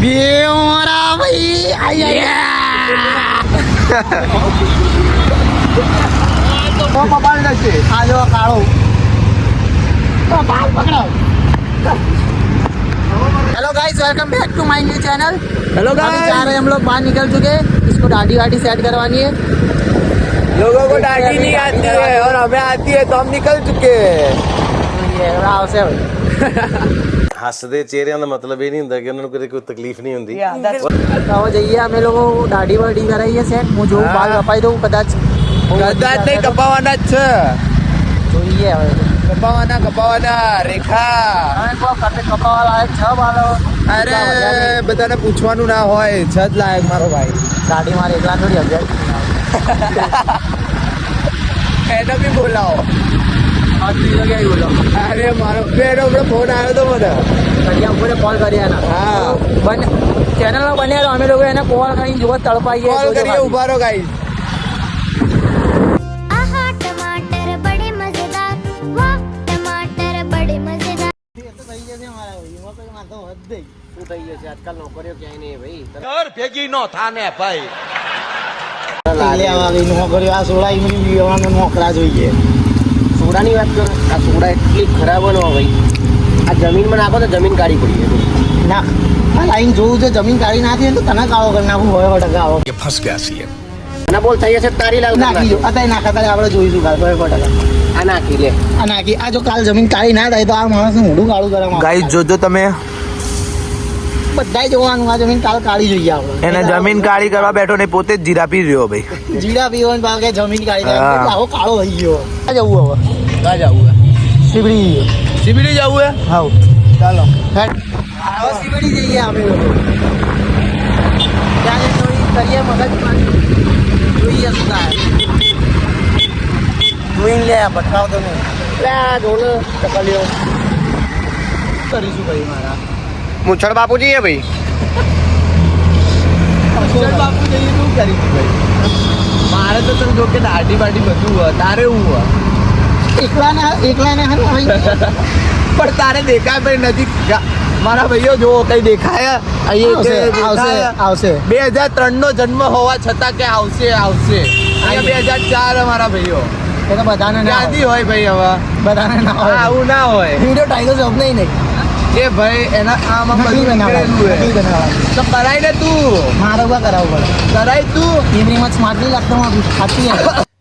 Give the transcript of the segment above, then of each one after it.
બેવરા ભાઈ તો મોબાઈલ જશે આ જો કાળો બાલ પકડાવ hello guys welcome back to my new channel. Hello guys, जा रहे हैं हम लोग बाहर निकल चुके हैं, इसको दाढ़ी वाड़ी सेट करवानी है। लोगों को दाढ़ी नहीं आती है और हमें आती है तो हम निकल चुके हैं। ये राव से भाई ਹੱਸਦੇ ਚਿਹਰਿਆਂ ਦਾ ਮਤਲਬ ਇਹ ਨਹੀਂ ਹੁੰਦਾ ਕਿ ਉਹਨਾਂ ਨੂੰ ਕੋਈ ਤਕਲੀਫ नहीं ਹੁੰਦੀ। तो जाइए हमें लोगों को दाढ़ी वाड़ी कराई है सेट। मुझे बाल कपाई दो कदाच કદાચ નહીં કપાવાના જ છે, જોઈએ હવે કપાવાના રેખા। હવે કો કતે કપાવા લાયક છે બાલો। અરે બધાને પૂછવાનું ના હોય, છ જ લાયક મારો ભાઈ। દાઢી મારે એકલા થોડી અભ્યાસ એને બી બોલાવો। બોલો અરે મારો બેનો ફોન આવ્યો તો મને। કડિયા ઉપર કોલ કર્યા ના હા, બન ચેનલ માં બન્યા તો અમે લોકો એને કોલ કરીને જોવા તળપાઈએ કોલ કરીએ, ઉભા રહો ગાઈસ। આજકાલ નોકરીઓ ક્યાંય નહીં ભાઈ ભેગી નો થાને ભાઈ। આ સોડા ઇમની પીવાના મોકરા જોઈએ। સોડાની વાત કરો, આ સોડા એટલી ખરાબ ન હોય ભાઈ। આ જમીનમાં નાખો તો જમીન કાઢી પડી ના આ લાઈન જોવું છે, જમીન કાઢી નાખી તો તને કાળો કરી નાખું હોય ટકા આવો અને બોલ થઈ જશે તારી લાલ નાખી દો અત્યારે નાખતા આપણે જોઈશું કાલ હોય ટકા આ નાખી લે આ નાખી આ જો કાલ જમીન કાઢી ના થાય તો આ માણસનું મોઢું કાળું કરે ગાઈસ જોજો તમે, બધા જોવાનું આ જમીન કાલ કાઢી જોઈએ આપણે। એને જમીન કાળી કરવા બેઠો ને પોતે જ જીરા પી રહ્યો ભાઈ। જીરા પીવાનું ભાવ કે જમીન કાઢી નાખે આવો કાળો થઈ ગયો। આ જવું હવે ક્યાં જવું હે? શિબડી શિબિડી જવું હે? હાઉ ચાલો હેડ આવો શિબડી જઈએ આપણે લોકો ત્યાં થોડી કરીએ મગજ જોઈએ શું થાય જોઈને લે ભટકાવ તો નહીં લે ઢોલ ટકલ્યો કરીશું ભાઈ મારા મૂછડ બાપુ જઈએ ભાઈ। અક્ષર બાપુ જઈએ શું કરીશું ભાઈ મારે તો તમે જો કે દાઢી બાઢી બધું હોય, તારે હું હોય એકલાને હા ભાઈ પણ તારે દેખાય ભાઈ નજીક મારા ભાઈઓ જો કઈ દેખાય આવશે આવશે આવશે 2003 નો જન્મ હોવા છતાં કે આવશે અહીંયા 2004 મારા ભાઈઓ એ તો બધાને ના ક્યાંથી હોય ભાઈ હવે બધાને ના હોય આવું ના હોય વિડીયો ટાઈગર જોબ નહીં એ ભાઈ એના આમાં નકલી બધું બનાવવાનું, નીકળેલું નકલી હે. બનાવવાનું। તો કરાય ને તું મારે ઉભા કરાવવું પડે કરાય તું ઇવનિંગ માં સ્માર્ટ નહીં લાગતો હું સાચી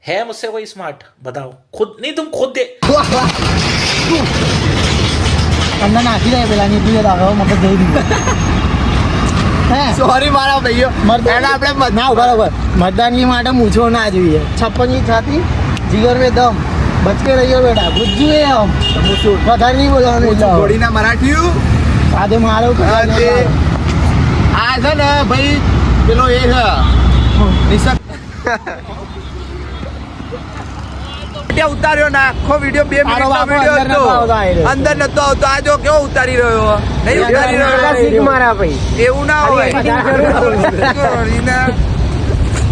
है मुझसे कोई स्मार्ट बताओ खुद नहीं तुम खुद दे અંદર નાખી દે પેલા ની પીએ દાખલો મગજ જઈ દીધું હે સોરી મારા ભાઈઓ એને આપણે ના બરાબર મતદાનગી માટે મૂછો ના જોઈએ 56 છાતી જીગર में दम बच के रहियो बेटा बुज्जू है हम વધારે નહીં બોલવાનું એટલે ઘોડીના મરાઠીયું આદે મારો આ છે ને ભાઈ પેલો એ છે નિશક ત્યાં ઉતાર્યો ના આખો વિડિયો 2 મિનિટનો વિડિયો અંદર નતો આવતો આ જો કેવો ઉતારી રહ્યો નહીં ઉતારી રહ્યો શીખ મારા ભાઈ એવું ના હોય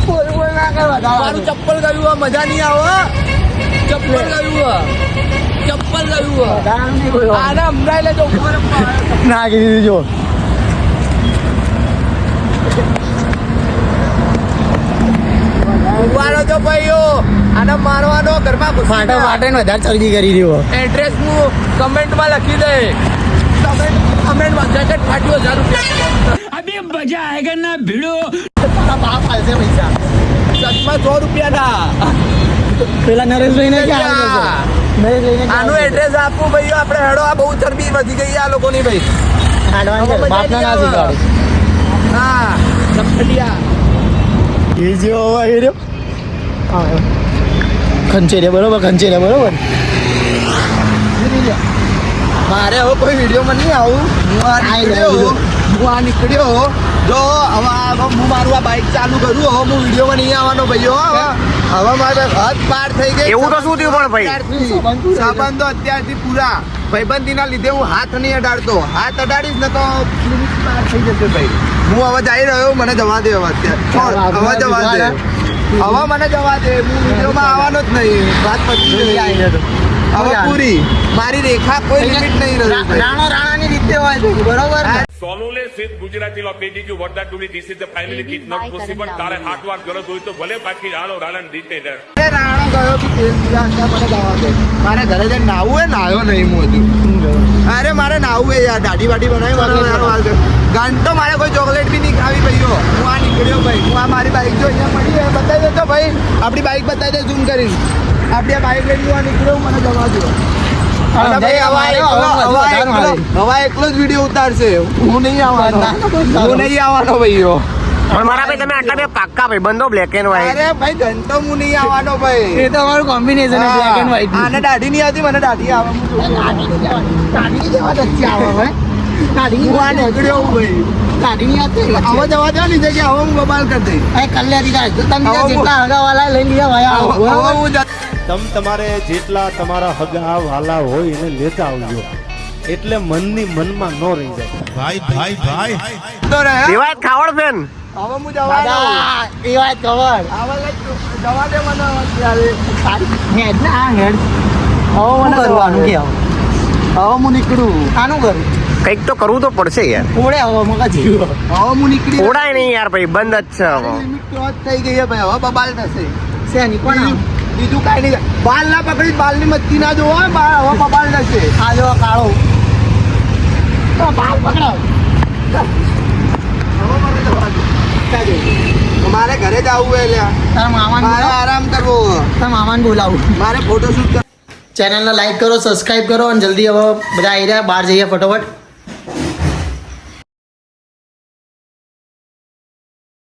બોલ ના કર મારું ચપ્પલ ગયું મજા નહીં આવે ચપ્પલ ગયું આને અમરાઈ લેજો ઉપર નાખી દીધું જો ઉભારો તો ભાઈઓ આને મારવાનો ઘરમાં ફાટા ફાટે ને વધારે ચરબી કરી રહ્યો એડ્રેસ હું કમેન્ટમાં લખી દે કમેન્ટમાં જેકેટ ફાટ્યો 1000 રૂપિયા अभी मजा आएगा ना भिड़ो તારા બાપ આલશે પૈસા ચશ્મા 100 રૂપિયાના પેલા નરેશભાઈ ને ક્યાં નરેશભાઈ આનું એડ્રેસ આપવું ભાઈઓ આપણે હેડો આ બહુ ચરબી વધી ગઈ આ લોકોની ભાઈ એડવાન્સ બાપના ના શીખવાડે હા ચપલિયા એ જો એ રહ્યો હા ખંચેરે બરોબર મારે હવે કોઈ વિડીયોમાં નહીં આવું હું આ નીકળ્યો જો હવે હું મારું આ બાઇક ચાલુ કરું હવે હું વિડીયોમાં નહીં આવવાનો ભાઈઓ હવે મારે હદ પાર થઈ ગઈ એવું તો શું થયું પણ ભાઈ સંબંધો અત્યારથી પૂરા ભાઈબંધીના લીધે હું હાથ નહીં અડાડતો હાથ અડાડીશ ને તો લિમિટ પાર થઈ જશે ભાઈ હું હવે જઈ રહ્યો મને જવા દે હવે અત્યારે હવે જવા દે હવે મને જવા દે હું વિડીયોમાં આવવાનો જ નહીં વાત પછી હવે પૂરી મારી રેખા કોઈ લિમિટ નહીં રહી રાણાની રીતે હોય છે બરોબર સોનુલે સિદ્ધ ગુજરાતીలో પેટીకి વરદાટુલી this is the finally kit not possible તારે 8 વાર ગરજ હોય તો ભલે પાછી હાલો રાણન દીતે દર અરે રાણો ગયો કે તેલ પીવા અંદર મને જવા દે મારે ઘરે જઈને નાવું હે નાયો નહીં હું હજુ અરે મારે નાવું હે યાર દાઢી વાડી બનાવી મારે ઘંટો મારે કોઈ ચોકલેટ બી નહીં ખાવી ભાઈઓ હું આ નીકળ્યો ભાઈ હું આ મારી બાઈક જો અહીંયા પડી હે બતાવી દેજો ભાઈ આપણી બાઈક બતાવી દે ઝૂમ કરીને આપણી આ બાઈક લઈને હું આ નીકળ્યો મને જવા દો અને ભાઈ હવા એકલો જ વિડીયો ઉતારશે હું નહીં આવવાનો ભાઈઓ પણ મારા ભાઈ તમે આટલા બે પાક્કા ભાઈ બંધો બ્લેક એન્ડ વ્હાઈટ અરે ભાઈ ઘંટો હું નહીં આવવાનો ભાઈ એ તો અમારું કોમ્બિનેશન છે બ્લેક એન્ડ વ્હાઈટ આને દાઢી નહીં આવતી મને દાઢી આવે દાઢી જેવા દચ્ચી આવે હવે દાઢી હું આ નીકળ્યો હું ભાઈ દાઢી ની આતે હવે જવા દો ની જગ્યાએ હવે હું બબાલ કરી દઈ એ કલ્યાણી ગાય તો તમે જેટલા હગાવાલા લઈ લીધા ભાઈ હવે હું તમે તમારે જેટલા તમારા હગા વાલા હોય એને લેતા આવજો એટલે મનની મનમાં ન રહી જાય તો રહે રિવાયત ખાવડ બેન હવે હું જવા દઉં એ વાત ખબર હવે જવા દે મને ત્યારે હેડ ને આ હેડ હવે મને કરવાનું કે હવે હું નીકળું આનું કરું કંઈક તો કરવું તો પડશે યાર ઓળે હવે મગજ જીવો હવે હું નીકળી ઓડાય નહીં યાર ભાઈ બંધ જ છે હવે લિમિટ ક્રોસ થઈ ગઈ છે ભાઈ હવે બબાલ થશે છે નીકોણ બીજું કાંઈ નહીં બાલ ના પકડી બાલની મસ્તી ના જોવો હવે બબાલ થશે આ જો કાળો તો બાલ પકડો હવે મને જવા દો મારે ઘરે જ આવવું એટલે તારા મામાને મારે બોલાવો આરામ કરવો તારા મામાને બોલાવું મારે ફોટોશૂટ ચેનલને લાઈક કરો સબસ્ક્રાઇબ કરો અને જલ્દી હવે બધા આવી રહ્યા બહાર જઈએ ફટોફટ